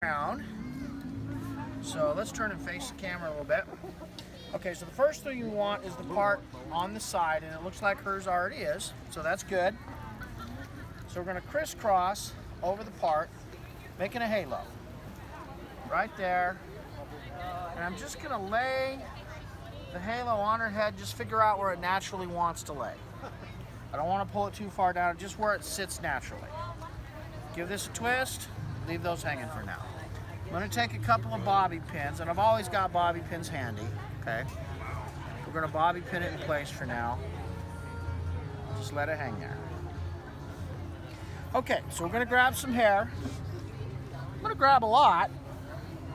around. So let's turn and face the camera a little bit. Okay, so the first thing you want is the part on the side, and it looks like hers already is, so that's good. So we're going to crisscross over the part, making a halo. Right there. And I'm just going to lay the halo on her head, just figure out where it naturally wants to lay. I don't want to pull it too far down, just where it sits naturally. Give this a twist, leave those hanging for now. I'm going to take a couple of bobby pins, and I've always got bobby pins handy, okay? We're going to bobby pin it in place for now. Just let it hang there. Okay, so we're going to grab some hair. I'm going to grab a lot,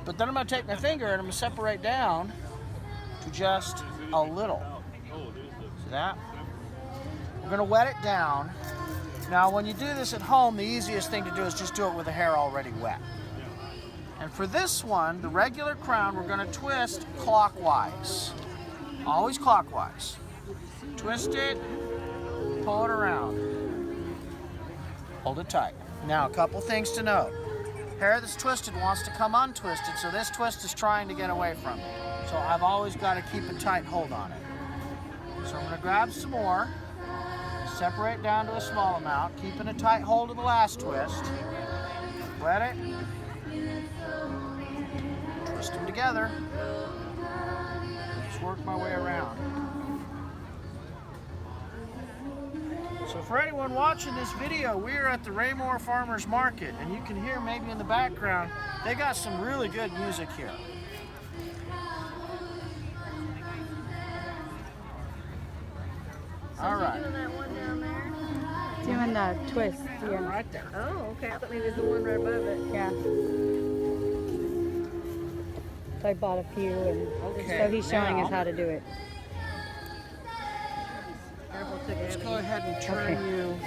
but then I'm going to take my finger and I'm going to separate down to just a little. See that? We're going to wet it down. Now, when you do this at home, the easiest thing to do is just do it with the hair already wet. And for this one, the regular crown, we're going to twist clockwise. Always clockwise. Twist it, pull it around. Hold it tight. Now, a couple things to note. Hair that's twisted wants to come untwisted, so this twist is trying to get away from it. So I've always got to keep a tight hold on it. So I'm going to grab some more, separate down to a small amount, keeping a tight hold of the last twist. Wet it. Twist them together. Just work my way around. So for anyone watching this video, we're at the Raymore Farmers Market, and you can hear maybe in the background, they got some really good music here. So all right. Doing that one down there? Doing the twist. Yeah. Right there. Oh, okay. I thought maybe it was the one right above it. Yeah. So I bought a few, and Okay, so he's showing now- us how to do it. Careful, took Let's it. go ahead and turn Okay. you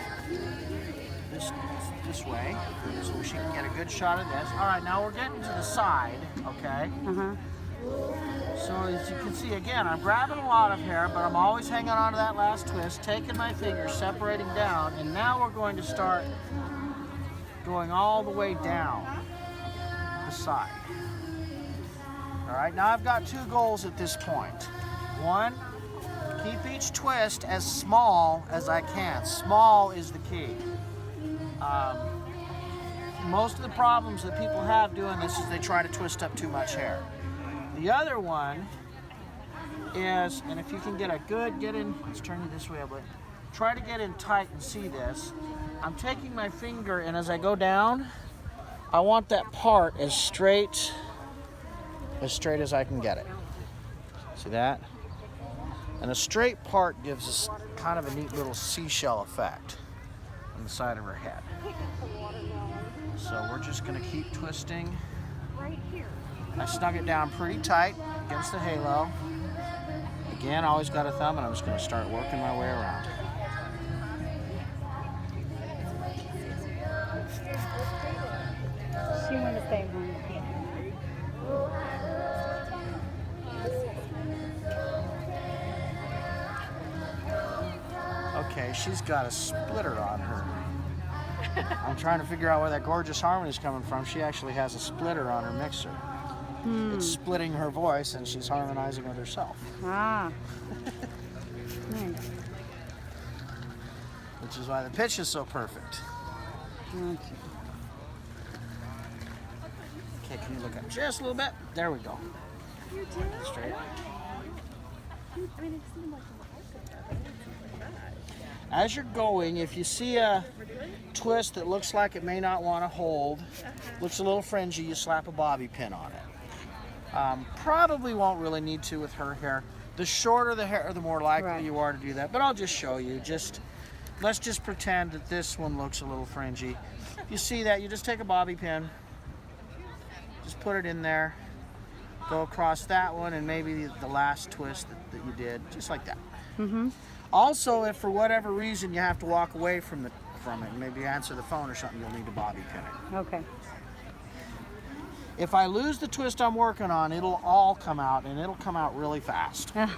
this way so she can get a good shot of this. All right, now we're getting to the side, okay? Uh-huh. So as you can see, again, I'm grabbing a lot of hair, but I'm always hanging on to that last twist, taking my fingers, separating down, and now we're going to start going all the way down the side. All right, now I've got two goals at this point. One, keep each twist as small as I can. Small is the key. Most of the problems that people have doing this is they try to twist up too much hair. The other one is, and if you can get in, let's turn it this way a bit. Try to get in tight and see this. I'm taking my finger, and as I go down, I want that part as straight as I can get it. See that? And a straight part gives us kind of a neat little seashell effect on the side of her head. So we're just going to keep twisting. I snug it down pretty tight against the halo. Again, I always got a thumb, and I'm just going to start working my way around. She went to stay home. Okay, she's got a splitter on her. I'm trying to figure out where that gorgeous harmony is coming from. She actually has a splitter on her mixer. It's splitting her voice, and she's harmonizing with herself. Ah. Nice. Which is why the pitch is so perfect. Okay. Okay, can you look up just a little bit? There we go. Straight. As you're going, if you see a twist that looks like it may not want to hold, looks a little fringy, you slap a bobby pin on it. Probably won't really need to with her hair. The shorter the hair, the more likely Right. you are to do that. But I'll just show you. Let's just pretend that this one looks a little fringy. If you see that, you just take a bobby pin, just put it in there, go across that one, and maybe the last twist that you did, just like that. Mm-hmm. Also, if for whatever reason you have to walk away from it, maybe answer the phone or something, you'll need to bobby pin it. Okay. If I lose the twist I'm working on, it'll all come out, and it'll come out really fast. Ah.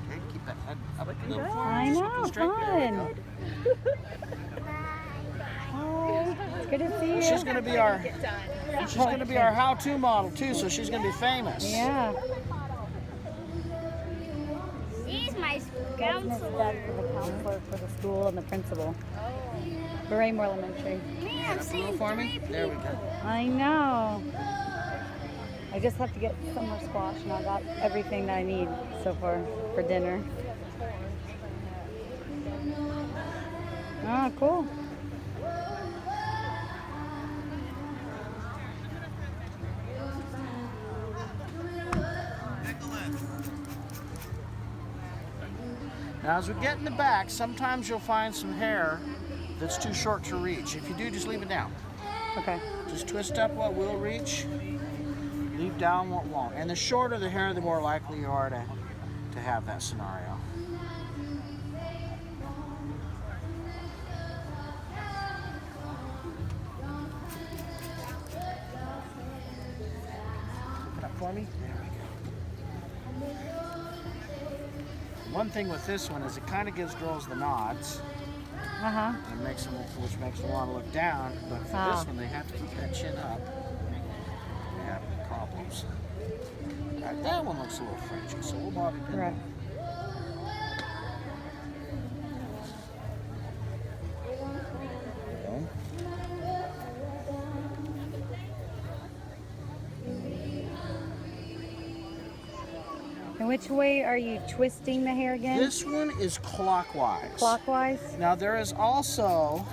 Okay, keep that head up. Little I just know, looking straight. There we fun. go. Oh, it's good to see you. She's gonna be our how-to model too, so she's gonna be famous. Yeah. She's my That's Miss counselor. Doug for the counselor for the school and the principal. For Raymore Elementary. Me, Up I'm a seeing little for me. 3 There we people. go. I know. I just have to get summer squash and I got everything that I need so far for dinner. Oh, cool. Now, as we get in the back, sometimes you'll find some hair that's too short to reach. If you do, just leave it down. Okay. Just twist up what will reach, leave down what won't. And the shorter the hair, the more likely you are to have that scenario. Pick it up for me. There we go. One thing with this one is it kind of gives girls the nods. Uh-huh. And makes them, which makes them want to look down. But for Oh. this one, they have to keep that chin up. They have problems. That one looks a little Frenchy, so we'll bobby pin Right. it. There we go. And which way are you twisting the hair again? This one is clockwise. Clockwise? Now there is also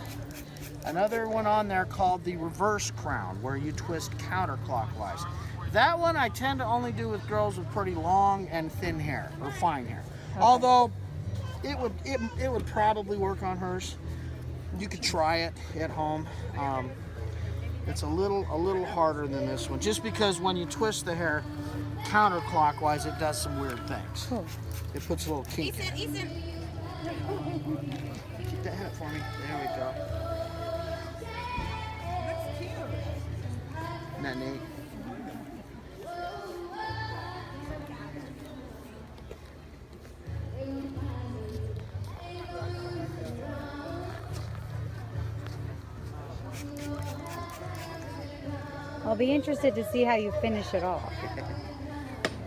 another one on there called the reverse crown, where you twist counterclockwise. That one I tend to only do with girls with pretty long and thin hair, or fine hair. Okay. Although it would probably work on hers. You could try it at home. It's a little harder than this one, just because when you twist the hair counterclockwise, it does some weird things. Cool. It puts a little kink in it. Ethan. Keep that hat for me. There we go. Isn't that neat? I'll be interested to see how you finish it off.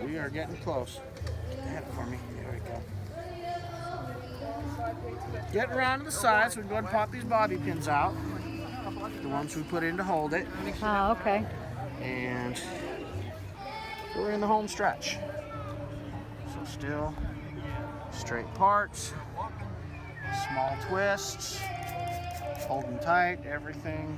We are getting close. Get the hat for me. There we go. Getting around to the sides, we can go ahead and pop these bobby pins out. The ones we put in to hold it. Oh, okay. And we're in the home stretch. So still straight parts, small twists, holding tight, everything.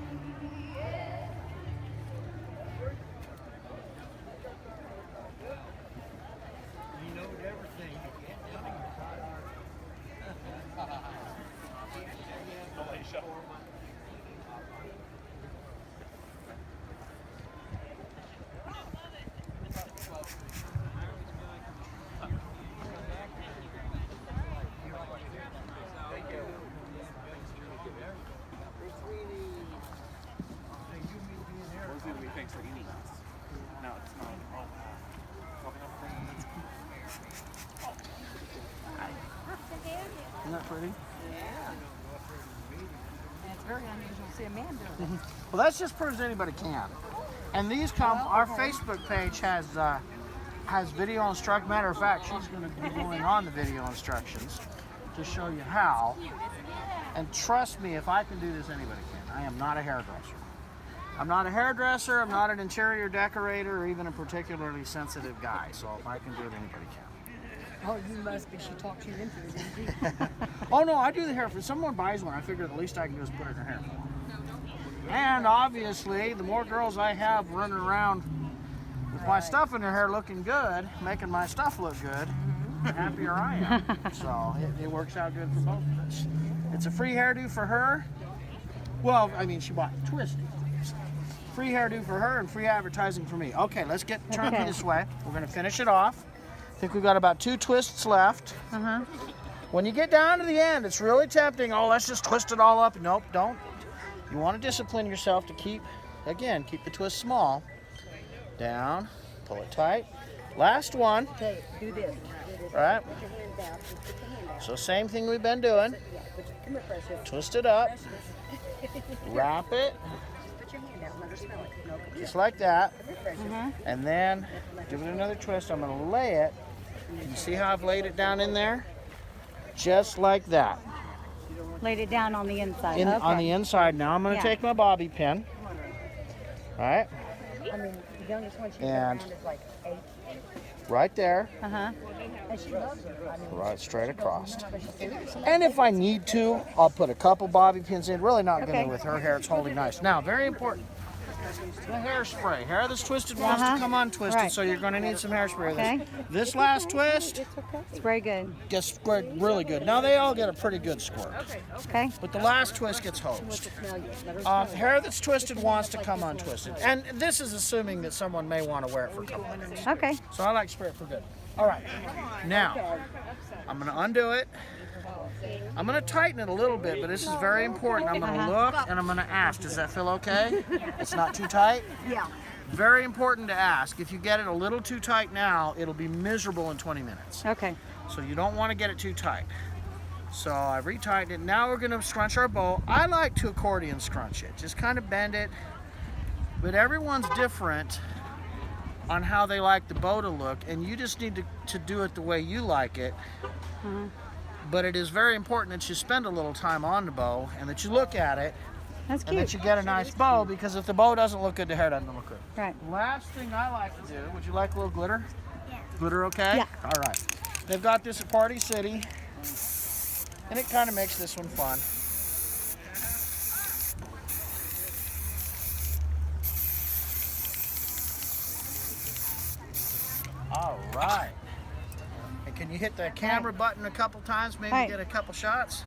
Isn't that pretty? It's very unusual to see a man doing it. Well, that just proves anybody can. And these come. Our Facebook page has video instruction. Matter of fact, she's going to be going on the video instructions to show you how. And trust me, if I can do this, anybody can. I am not a hairdresser. I'm not a hairdresser. I'm not an interior decorator, or even a particularly sensitive guy. So if I can do it, anybody can. Oh, you must be. She talked you into it, didn't she? Oh no, I do the hair. If someone buys one, I figure the least I can do is put it in their hair. And obviously, the more girls I have running around with my stuff in their hair looking good, making my stuff look good, the happier I am. So it works out good for both of us. It's a free hairdo for her. Well, I mean, she bought the twisty. Free hairdo for her and free advertising for me. Okay, let's get turned Okay. this way. We're gonna finish it off. I think we've got about 2 twists left. Uh-huh. When you get down to the end, it's really tempting. Oh, let's just twist it all up. Nope, don't. You want to discipline yourself to keep the twist small. Down, pull it tight, Last one. Okay, do this. Right. Put your hand down. Just put your hand down. So same thing we've been doing. Yeah, come here, Precious. Twist it up. Precious. Wrap it. Just put your hand down. Let her smell it. No, come here. Just like that. Come here, Precious. And then give it another twist. I'm going to lay it. Can you see how I've laid it down in there? Just like that. Laid it down on the inside. On the inside. Now I'm going to take my bobby pin. All right. I mean, the youngest one she's been And- around is like 8. Right there. Uh-huh. And she loves it. I mean, Right straight across. but she's serious. And if I need to, I'll put a couple bobby pins in. Really not going Okay. to with her hair. It's holding nice. Now, very important. The hairspray. Hair that's twisted wants to come untwisted, Right. so you're going to need some hairspray. Okay. This last twist It's very good. gets squirted really good. Now, they all get a pretty good squirt. Okay. But the last twist gets hosed. Smell you. Let her smell it. Hair that's twisted wants to come untwisted. And this is assuming that someone may want to wear it for a couple of minutes. Okay. So I like to spray it for good. All right. Now, I'm going to undo it. I'm going to tighten it a little bit, but this is very important. I'm going to look and I'm going to ask, does that feel okay? It's not too tight? Yeah. Very important to ask. If you get it a little too tight now, it'll be miserable in 20 minutes. Okay. So you don't want to get it too tight. So I retightened it. Now we're going to scrunch our bow. I like to accordion scrunch it. Just kind of bend it. But everyone's different on how they like the bow to look, and you just need to do it the way you like it. But it is very important that you spend a little time on the bow and that you look at it That's and that cute. you get a nice bow, because if the bow doesn't look good, the hair doesn't look good. Right. Last thing I like to do, would you like a little glitter? Yeah. Glitter okay? Yeah. All right. They've got this at Party City, and it kind of makes this one fun. All right. And can you hit the camera button a couple times, maybe Right. get a couple shots?